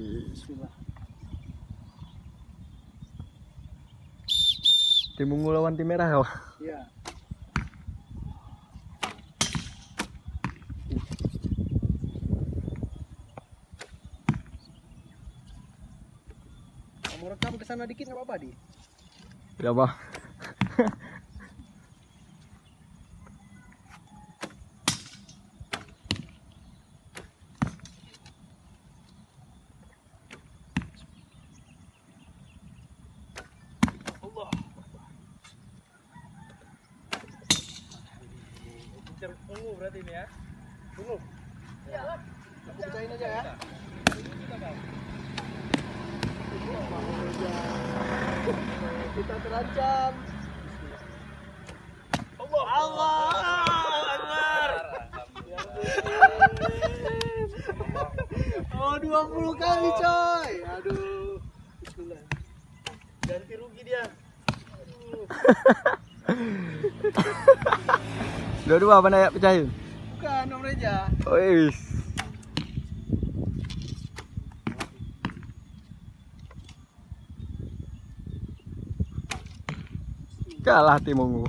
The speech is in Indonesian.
Bismillah. Tim ungu lawan tim merah kau. Iya. Kamu rekam ke sana dikit nggak apa-apa, Di? Tidak apa. Allah. Pincer ungu berarti ini ya. Tunggu. Iyalah. Aku pecahin aja ya. Kita terancam. Allah Akbar. Oh 20 kali coy. Aduh. Bismillah. Ganti rugi dia. Aduh. Dua-dua apa nak pecahin? Bukan Om Reja. Wis. Kalah tim ungu.